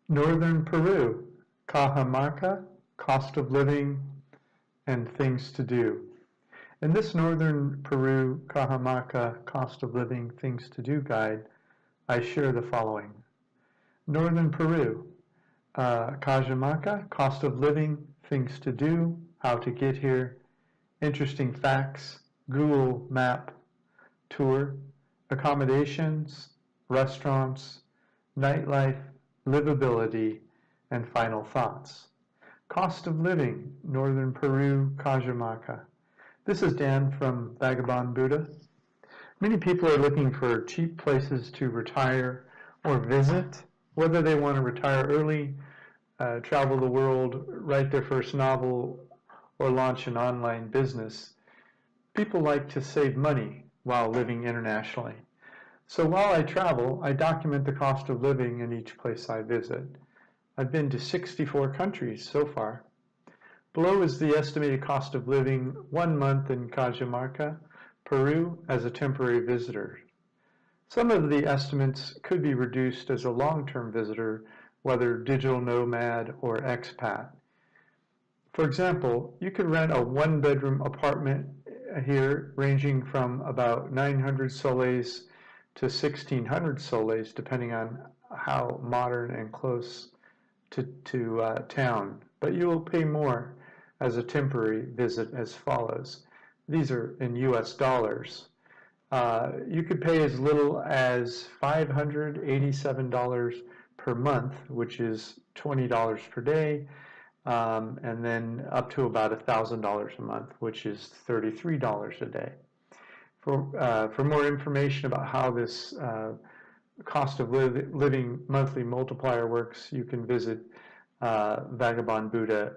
Northern Peru, Cajamarca, cost of living and things to do. In this Northern Peru, Cajamarca, cost of living, things to do guide, I share the following. Northern Peru, Cajamarca, cost of living, things to do, how to get here, interesting facts, Google map tour, accommodations, restaurants, nightlife, livability, and final thoughts. Cost of living, Northern Peru, Cajamarca. This is Dan from Vagabond Buddha. Many people are looking for cheap places to retire or visit, whether they want to retire early, travel the world, write their first novel, or launch an online business. People like to save money while living internationally. So while I travel, I document the cost of living in each place I visit. I've been to 64 countries so far. Below is the estimated cost of living 1 month in Cajamarca, Peru, as a temporary visitor. Some of the estimates could be reduced as a long-term visitor, whether digital nomad or expat. For example, you could rent a 1-bedroom apartment here ranging from about 900 soles to 1,600 soles, depending on how modern and close to town. But you will pay more as a temporary visit as follows. These are in US dollars. You could pay as little as $587 per month, which is $20 per day, and then up to about $1,000 a month, which is $33 a day. For more information about how this cost of living monthly multiplier works, you can visit Vagabond Buddha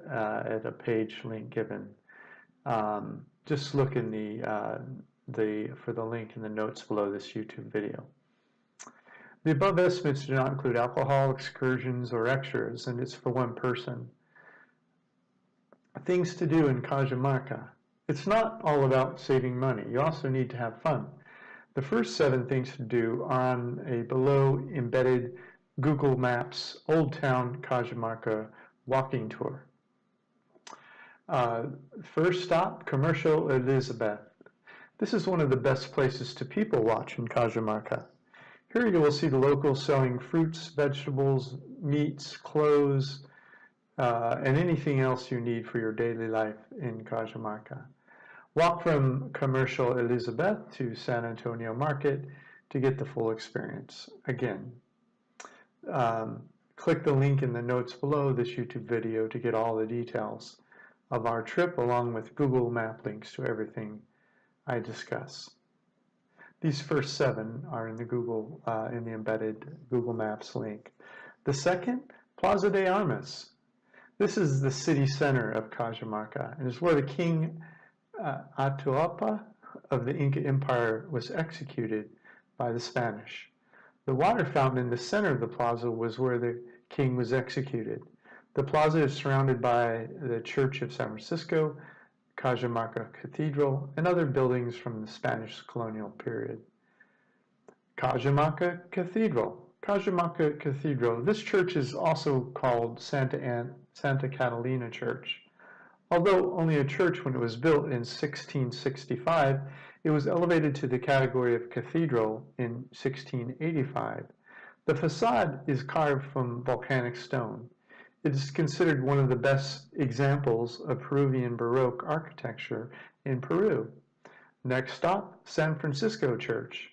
at a page link given. Just look in for the link in the notes below this YouTube video. The above estimates do not include alcohol, excursions, or extras, and it's for one person. Things to do in Cajamarca. It's not all about saving money. You also need to have fun. The first 7 things to do are on a below embedded Google Maps Old Town Cajamarca walking tour. First stop, Commercial Elizabeth. This is one of the best places to people watch in Cajamarca. Here you will see the locals selling fruits, vegetables, meats, clothes, and anything else you need for your daily life in Cajamarca. Walk from Commercial Elizabeth to San Antonio Market to get the full experience. Again, click the link in the notes below this YouTube video to get all the details of our trip, along with Google Map links to everything I discuss. These first 7 are in the in the embedded Google Maps link. The second, Plaza de Armas. This is the city center of Cajamarca, and is where the King Atahualpa of the Inca Empire was executed by the Spanish. The water fountain in the center of the plaza was where the king was executed. The plaza is surrounded by the Church of San Francisco, Cajamarca Cathedral, and other buildings from the Spanish colonial period. Cajamarca Cathedral. Cajamarca Cathedral. This church is also called Santa Catalina Church. Although only a church when it was built in 1665, it was elevated to the category of cathedral in 1685. The facade is carved from volcanic stone. It is considered one of the best examples of Peruvian Baroque architecture in Peru. Next stop, San Francisco Church.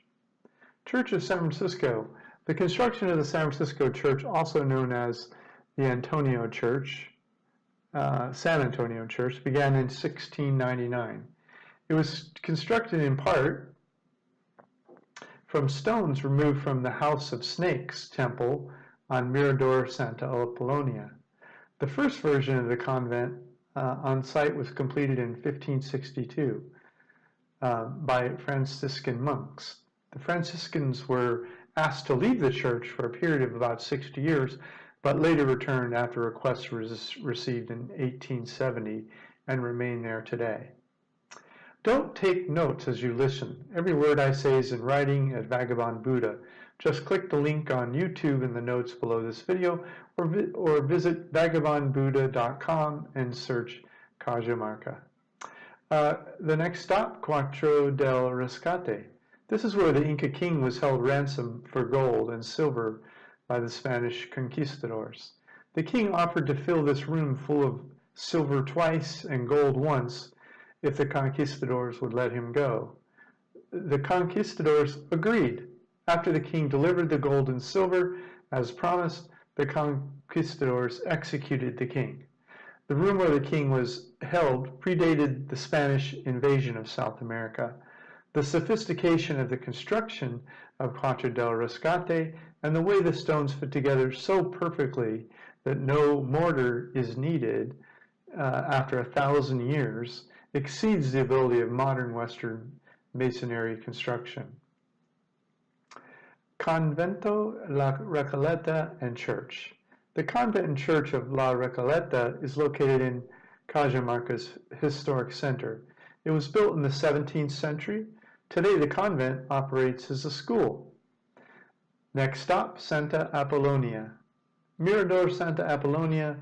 Church of San Francisco. The construction of the San Francisco Church, also known as the Antonio Church, San Antonio Church, began in 1699. It was constructed in part from stones removed from the House of Snakes temple on Mirador Santa Apollonia. The first version of the convent on site was completed in 1562 by Franciscan monks. The Franciscans were asked to leave the church for a period of about 60 years, but later returned after requests were received in 1870 and remain there today. Don't take notes as you listen. Every word I say is in writing at Vagabond Buddha, Just click the link on YouTube in the notes below this video, or visit vagabondbuddha.com and search Cajamarca. The next stop, Cuatro del Rescate. This is where the Inca king was held ransom for gold and silver by the Spanish conquistadors. The king offered to fill this room full of silver twice and gold once if the conquistadors would let him go. The conquistadors agreed. After the king delivered the gold and silver, as promised, the conquistadors executed the king. The room where the king was held predated the Spanish invasion of South America. The sophistication of the construction of Cuatro del Rescate and the way the stones fit together so perfectly that no mortar is needed after 1,000 years exceeds the ability of modern Western masonry construction. Convento, La Recoleta, and Church. The convent and church of La Recoleta is located in Cajamarca's historic center. It was built in the 17th century. Today, the convent operates as a school. Next stop, Santa Apollonia. Mirador Santa Apollonia.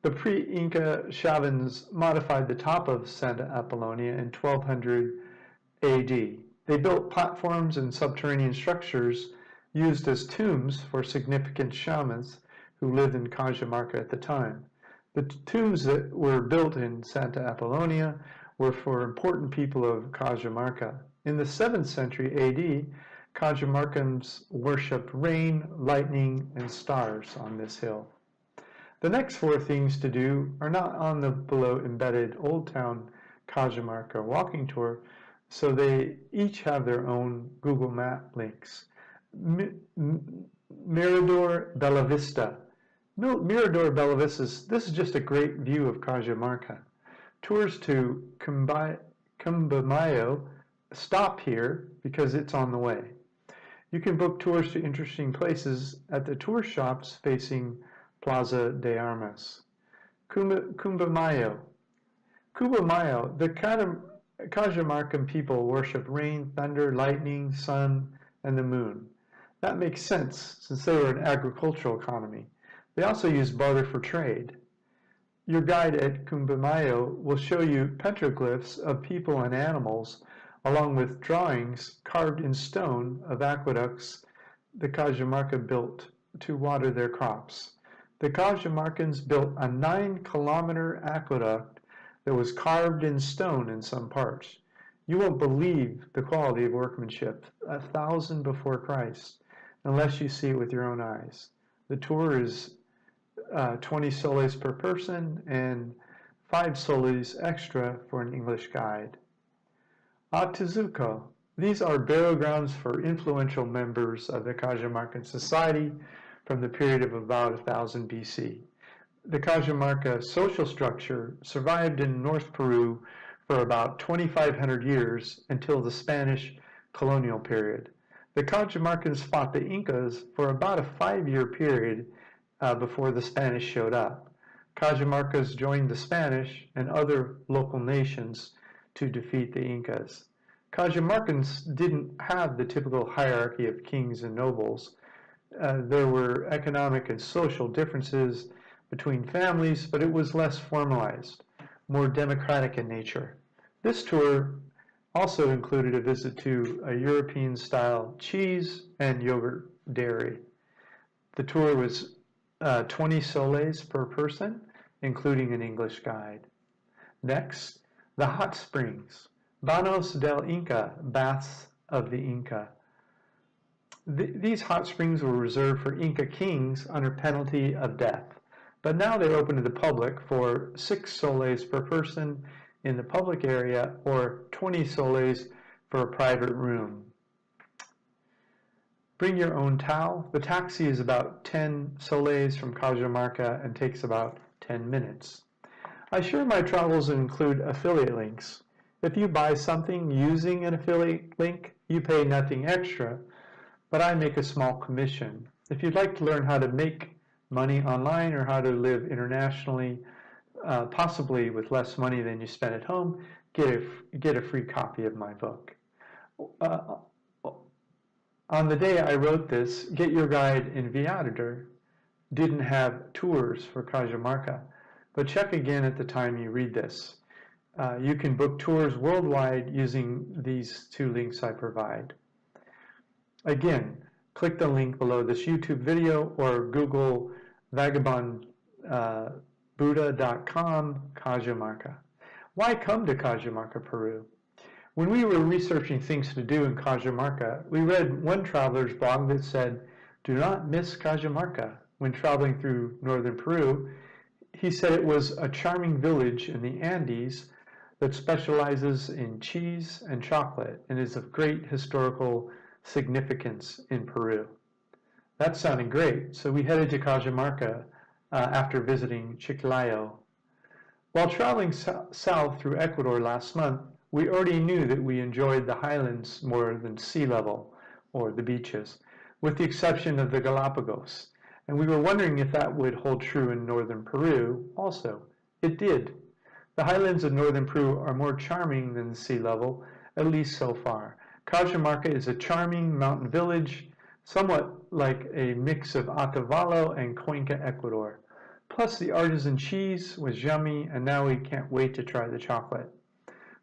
The pre-Inca shamans modified the top of Santa Apollonia in 1200 AD. They built platforms and subterranean structures used as tombs for significant shamans who lived in Cajamarca at the time. The tombs that were built in Santa Apollonia were for important people of Cajamarca. In the 7th century AD, Cajamarcans worshipped rain, lightning, and stars on this hill. The next 4 things to do are not on the below embedded Old Town Cajamarca walking tour, so they each have their own Google Map links. Mirador Bella Vista. Mirador Bella Vista, this is just a great view of Cajamarca. Tours to Quimbamayo stop here because it's on the way. You can book tours to interesting places at the tour shops facing Plaza de Armas. Quimbamayo. Quimbamayo, the Cajamarcan people worship rain, thunder, lightning, sun, and the moon. That makes sense since they were an agricultural economy. They also use barter for trade. Your guide at Quimbamayo will show you petroglyphs of people and animals, along with drawings carved in stone of aqueducts the Cajamarca built to water their crops. The Cajamarcans built a 9-kilometer aqueduct that was carved in stone in some parts. You won't believe the quality of workmanship 1,000 before Christ unless you see it with your own eyes. The tour is 20 soles per person and 5 soles extra for an English guide. Atuzuco. These are burial grounds for influential members of the Cajamarcan society from the period of about 1000 BC. The Cajamarca social structure survived in North Peru for about 2,500 years until the Spanish colonial period. The Cajamarcans fought the Incas for about a 5-year period before the Spanish showed up. Cajamarcas joined the Spanish and other local nations to defeat the Incas. Cajamarcans didn't have the typical hierarchy of kings and nobles. There were economic and social differences between families, but it was less formalized, more democratic in nature. This tour also included a visit to a European-style cheese and yogurt dairy. The tour was 20 soles per person, including an English guide. Next, the hot springs. Baños del Inca, baths of the Inca. These hot springs were reserved for Inca kings under penalty of death, but now they're open to the public for 6 soles per person in the public area or 20 soles for a private room. Bring your own towel. The taxi is about 10 soles from Cajamarca and takes about 10 minutes. I share my travels and include affiliate links. If you buy something using an affiliate link, you pay nothing extra, but I make a small commission. If you'd like to learn how to make money online or how to live internationally, possibly with less money than you spend at home, get a free copy of my book. On the day I wrote this, Get Your Guide in 𝐕𝐼𝐷𝐼r didn't have tours for Cajamarca, but check again at the time you read this. You can book tours worldwide using these two links I provide. Again, click the link below this YouTube video or Google vagabondbuddha.com Cajamarca. Why come to Cajamarca, Peru? When we were researching things to do in Cajamarca, we read one traveler's blog that said, "Do not miss Cajamarca." When traveling through northern Peru, he said it was a charming village in the Andes that specializes in cheese and chocolate and is of great historical significance in Peru. That sounded great, so we headed to Cajamarca after visiting Chiclayo. While traveling south through Ecuador last month, we already knew that we enjoyed the highlands more than sea level, or the beaches, with the exception of the Galapagos, and we were wondering if that would hold true in northern Peru also. It did. The highlands of northern Peru are more charming than the sea level, at least so far. Cajamarca is a charming mountain village, somewhat like a mix of Otavalo and Cuenca, Ecuador. Plus the artisan cheese was yummy, and now we can't wait to try the chocolate.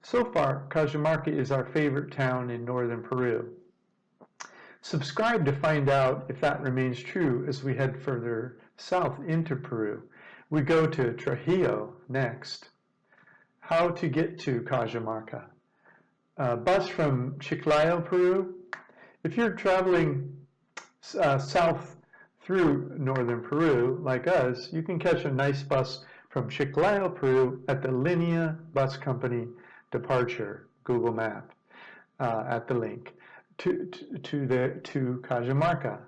So far, Cajamarca is our favorite town in northern Peru. Subscribe to find out if that remains true as we head further south into Peru. We go to Trujillo next. How to get to Cajamarca. Bus from Chiclayo, Peru. If you're traveling south through northern Peru, like us, you can catch a nice bus from Chiclayo, Peru at the Linea Bus Company departure, Google Map, at the link, to Cajamarca.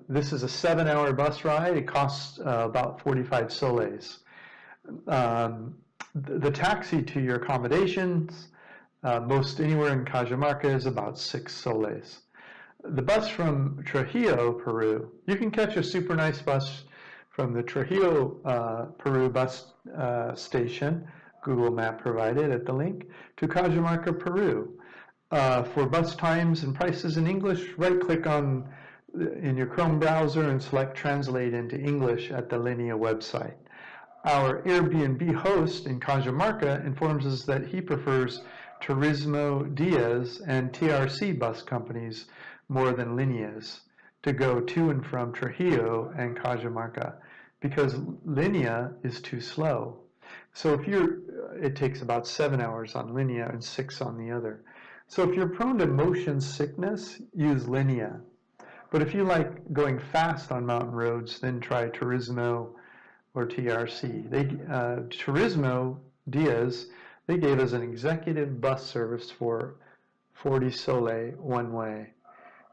This is a 7-hour bus ride. It costs about 45 soles. The taxi to your accommodations, most anywhere in Cajamarca, is about 6 soles. The bus from Trujillo, Peru, you can catch a super nice bus from the Trujillo, Peru bus station, Google Map provided at the link, to Cajamarca, Peru. For bus times and prices in English, right-click in your Chrome browser and select Translate into English at the Linea website. Our Airbnb host in Cajamarca informs us that he prefers Turismo Diaz and TRC bus companies more than Lineas to go to and from Trujillo and Cajamarca because Linea is too slow. So it takes about 7 hours on Linea and 6 on the other. So if you're prone to motion sickness, use Linea. But if you like going fast on mountain roads, then try Turismo or TRC. Turismo Diaz, they gave us an executive bus service for 40 sole one way.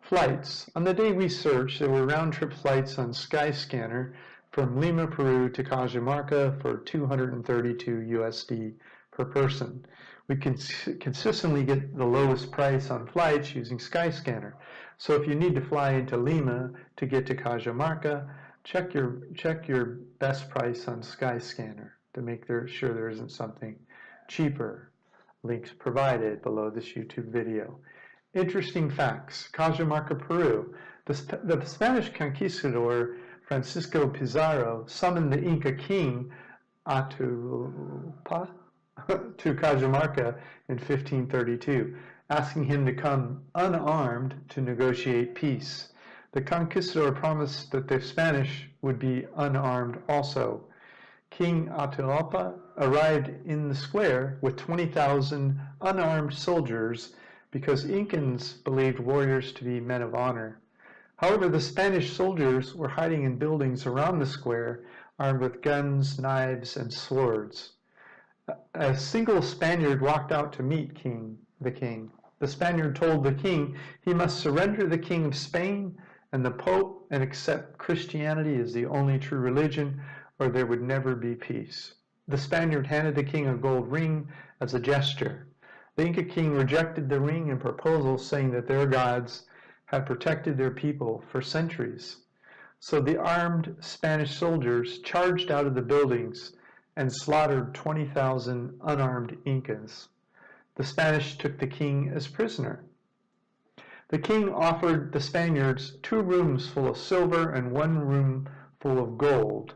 Flights. On the day we searched, there were round-trip flights on Skyscanner from Lima, Peru to Cajamarca for $232 USD per person. We can consistently get the lowest price on flights using Skyscanner. So if you need to fly into Lima to get to Cajamarca, check your best price on Skyscanner to make sure there isn't something cheaper. Links provided below this YouTube video. Interesting facts. Cajamarca, Peru. The Spanish conquistador Francisco Pizarro summoned the Inca king Atahualpa to Cajamarca in 1532, asking him to come unarmed to negotiate peace. The conquistador promised that the Spanish would be unarmed also. King Atahualpa arrived in the square with 20,000 unarmed soldiers because Incans believed warriors to be men of honor. However, the Spanish soldiers were hiding in buildings around the square, armed with guns, knives, and swords. A single Spaniard walked out to meet the king. The Spaniard told the king he must surrender the King of Spain and the Pope and accept Christianity as the only true religion, or there would never be peace. The Spaniard handed the king a gold ring as a gesture. The Inca king rejected the ring and proposal, saying that their gods had protected their people for centuries. So the armed Spanish soldiers charged out of the buildings and slaughtered 20,000 unarmed Incas. The Spanish took the king as prisoner. The king offered the Spaniards 2 rooms full of silver and 1 room full of gold,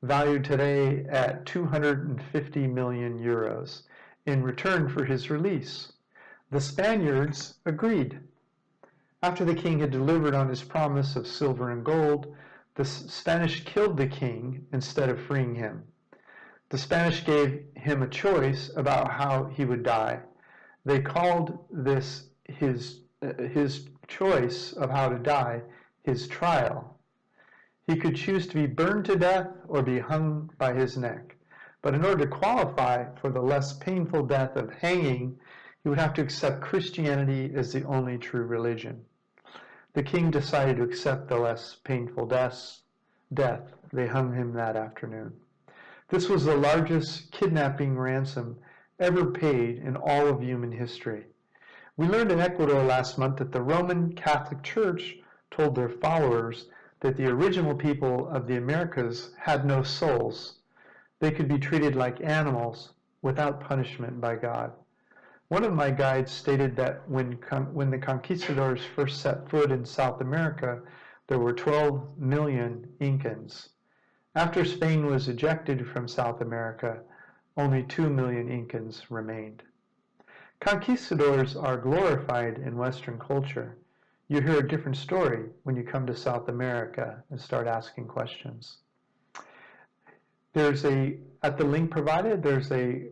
valued today at 250 million euros, in return for his release. The Spaniards agreed. After the king had delivered on his promise of silver and gold, the Spanish killed the king instead of freeing him. The Spanish gave him a choice about how he would die. They called this his choice of how to die his trial. He could choose to be burned to death or be hung by his neck. But in order to qualify for the less painful death of hanging, he would have to accept Christianity as the only true religion. The king decided to accept the less painful death. They hung him that afternoon. This was the largest kidnapping ransom ever paid in all of human history. We learned in Ecuador last month that the Roman Catholic Church told their followers that the original people of the Americas had no souls. They could be treated like animals without punishment by God. One of my guides stated that when the conquistadors first set foot in South America, there were 12 million Incans. After Spain was ejected from South America, only 2 million Incans remained. Conquistadors are glorified in Western culture. You hear a different story when you come to South America and start asking questions. At the link provided, there's a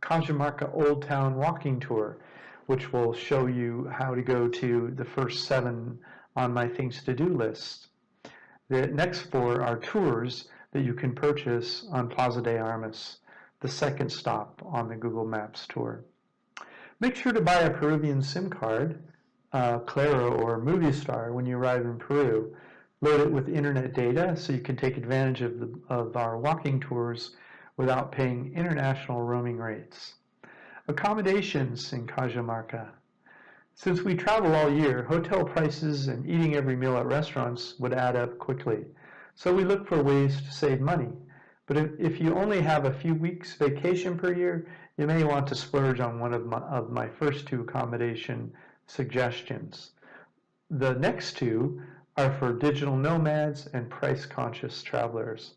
Cajamarca Old Town walking tour, which will show you how to go to the first 7 on my things to do list. The next 4 are tours that you can purchase on Plaza de Armas, the second stop on the Google Maps tour. Make sure to buy a Peruvian SIM card, Claro or Movistar, when you arrive in Peru. Load it with internet data so you can take advantage of our walking tours without paying international roaming rates. Accommodations in Cajamarca. Since we travel all year, hotel prices and eating every meal at restaurants would add up quickly. So we look for ways to save money. But if you only have a few weeks vacation per year, you may want to splurge on one of my first 2 accommodation suggestions. The next 2 are for digital nomads and price-conscious travelers.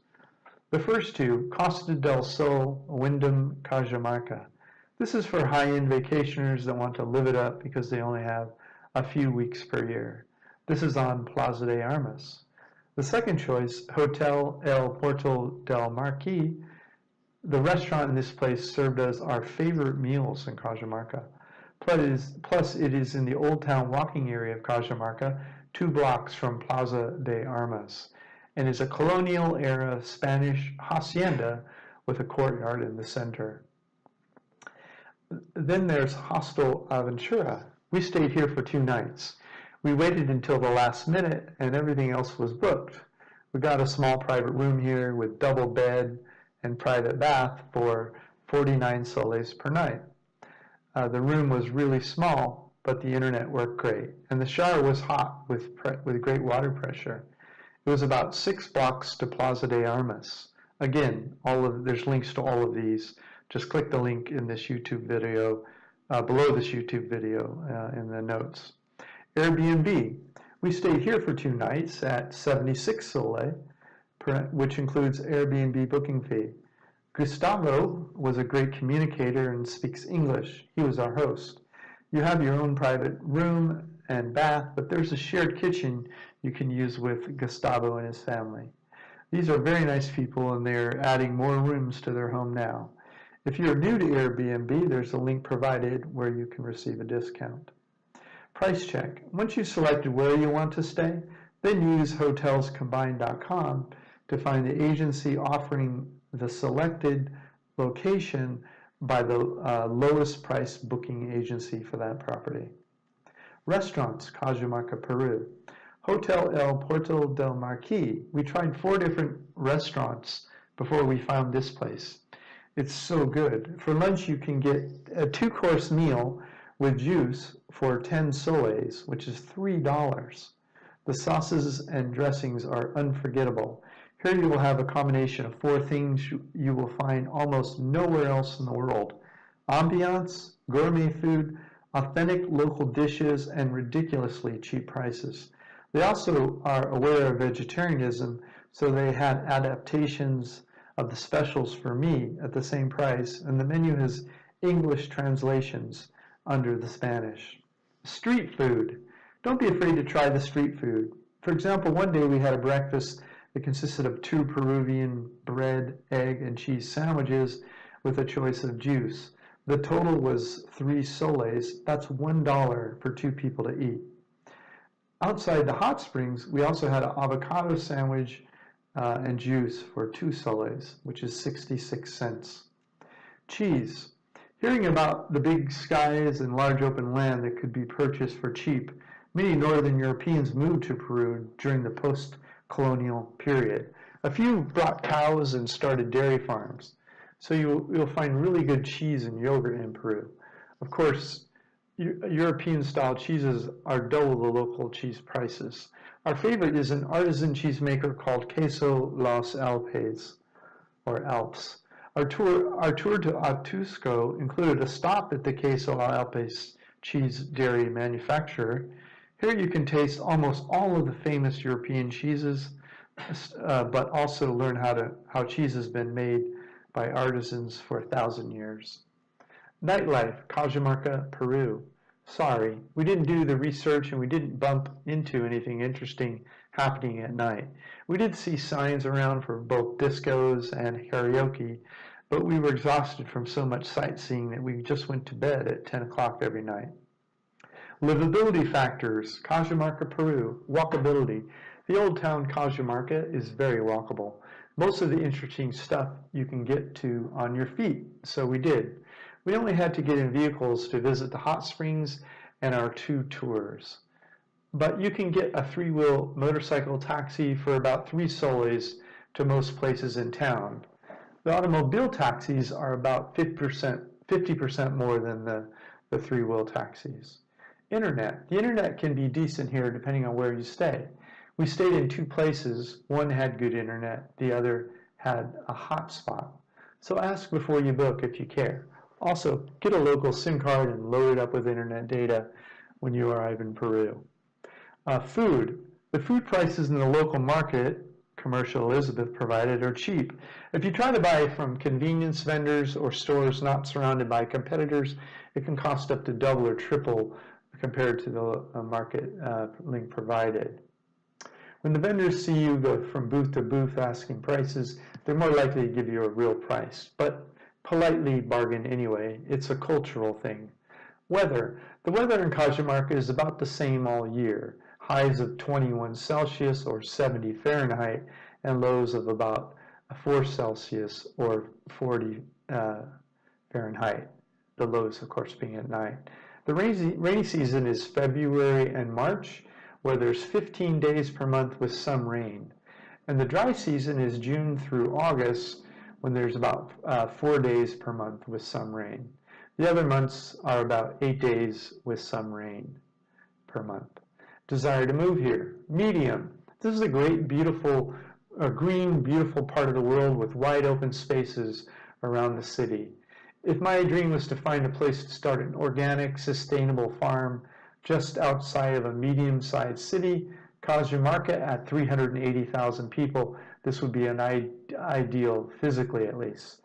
The first 2, Costa del Sol, Wyndham, Cajamarca. This is for high-end vacationers that want to live it up because they only have a few weeks per year. This is on Plaza de Armas. The second choice, Hotel El Portal del Marquis. The restaurant in this place served us our favorite meals in Cajamarca. Plus, it is in the Old Town walking area of Cajamarca, 2 blocks from Plaza de Armas, and is a colonial-era Spanish hacienda with a courtyard in the center. Then there's Hostel Aventura. We stayed here for 2 nights. We waited until the last minute and everything else was booked. We got a small private room here with double bed and private bath for 49 soles per night. The room was really small, but the internet worked great, and the shower was hot with great water pressure. It was about 6 blocks to Plaza de Armas. Again, there's links to all of these. Just click the link in this YouTube video, below this YouTube video in the notes. Airbnb. We stayed here for 2 nights at 76 Sole, which includes Airbnb booking fee. Gustavo was a great communicator and speaks English. He was our host. You have your own private room and bath, but there's a shared kitchen you can use with Gustavo and his family. These are very nice people, and they're adding more rooms to their home now. If you're new to Airbnb, there's a link provided where you can receive a discount. Price check. Once you've selected where you want to stay, then use hotelscombined.com to find the agency offering the selected location by the lowest price booking agency for that property. Restaurants, Cajamarca, Peru. Hotel El Portal del Marquis. We tried 4 different restaurants before we found this place. It's so good. For lunch, you can get a 2-course meal with juice for 10 soles, which is $3. The sauces and dressings are unforgettable. Here you will have a combination of 4 things you will find almost nowhere else in the world. Ambiance, gourmet food, authentic local dishes, and ridiculously cheap prices. They also are aware of vegetarianism, so they had adaptations of the specials for me at the same price, and the menu has English translations under the Spanish. Street food. Don't be afraid to try the street food. For example, one day we had a breakfast that consisted of 2 Peruvian bread, egg, and cheese sandwiches with a choice of juice. The total was 3 soles. That's $1 for 2 people to eat. Outside the hot springs, we also had an avocado sandwich and juice for 2 soles, which is 66 cents. Cheese. Hearing about the big skies and large open land that could be purchased for cheap, many Northern Europeans moved to Peru during the post-colonial period. A few brought cows and started dairy farms. So you'll find really good cheese and yogurt in Peru. Of course, European-style cheeses are double the local cheese prices. Our favorite is an artisan cheesemaker called Queso Los Alpes, or Alps. Our tour to 𝐂𝐎𝐒 included a stop at the Queso Alpes cheese dairy manufacturer. Here you can taste almost all of the famous European cheeses, but also learn how cheese has been made by artisans for 1,000 years. Nightlife, Cajamarca, Peru. Sorry, we didn't do the research and we didn't bump into anything interesting happening at night. We did see signs around for both discos and karaoke, but we were exhausted from so much sightseeing that we just went to bed at 10 o'clock every night. Livability factors, Cajamarca, Peru. Walkability. The old town Cajamarca is very walkable. Most of the interesting stuff you can get to on your feet, so we did. We only had to get in vehicles to visit the hot springs and our 2 tours. But you can get a 3-wheel motorcycle taxi for about 3 soles to most places in town. The automobile taxis are about 50% more than the 3-wheel taxis. Internet. The internet can be decent here depending on where you stay. We stayed in 2 places. One had good internet, the other had a hotspot. So ask before you book if you care. Also, get a local SIM card and load it up with internet data when you arrive in Peru. Food. The food prices in the local market, Commercial Elizabeth provided, are cheap. If you try to buy from convenience vendors or stores not surrounded by competitors, it can cost up to double or triple compared to the market link provided. When the vendors see you go from booth to booth asking prices, they're more likely to give you a real price, but politely bargain anyway. It's a cultural thing. Weather. The weather in Cajamarca is about the same all year. Highs of 21 Celsius or 70 Fahrenheit and lows of about 4 Celsius or 40 Fahrenheit. The lows, of course, being at night. The rainy season is February and March, where there's 15 days per month with some rain. And the dry season is June through August, when there's about 4 days per month with some rain. The other months are about 8 days with some rain per month. Desire to move here. Medium. This is a great, beautiful, green, beautiful part of the world with wide open spaces around the city. If my dream was to find a place to start an organic, sustainable farm just outside of a medium-sized city, Cajamarca at 380,000 people, this would be an ideal, physically at least.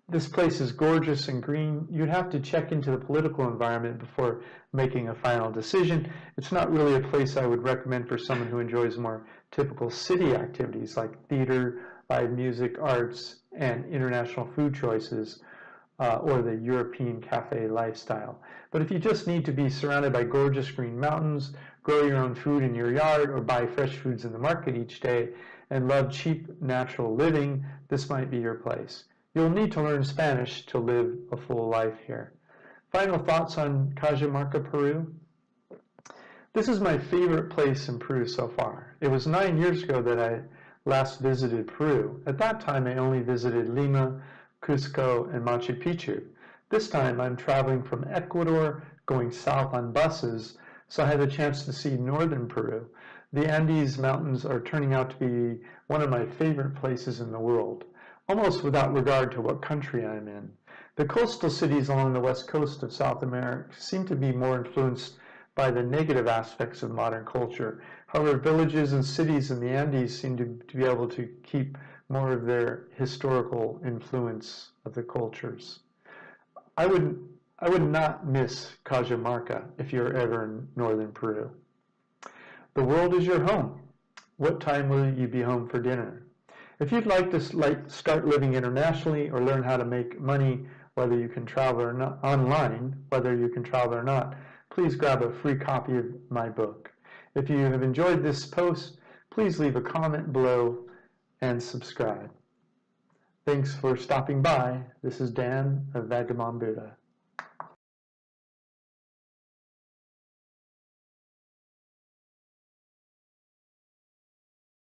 This place is gorgeous and green. You'd have to check into the political environment before making a final decision. It's not really a place I would recommend for someone who enjoys more typical city activities like theater, live music, arts, and international food choices, or the European cafe lifestyle. But if you just need to be surrounded by gorgeous green mountains, grow your own food in your yard, or buy fresh foods in the market each day, and love cheap, natural living, this might be your place. You'll need to learn Spanish to live a full life here. Final thoughts on Cajamarca, Peru. This is my favorite place in Peru so far. It was 9 years ago that I last visited Peru. At that time, I only visited Lima, Cusco, and Machu Picchu. This time, I'm traveling from Ecuador, going south on buses, so I had the chance to see northern Peru. The Andes Mountains are turning out to be one of my favorite places in the world, almost without regard to what country I'm in. The coastal cities along the west coast of South America seem to be more influenced by the negative aspects of modern culture. However, villages and cities in the Andes seem to be able to keep more of their historical influence of the cultures. I would not miss Cajamarca if you're ever in northern Peru. The world is your home. What time will you be home for dinner? If you'd like to start living internationally or learn how to make money, whether you can travel or not, online, whether you can travel or not, please grab a free copy of my book. If you have enjoyed this post, please leave a comment below and subscribe. Thanks for stopping by. This is Dan of Vagabond Buddha.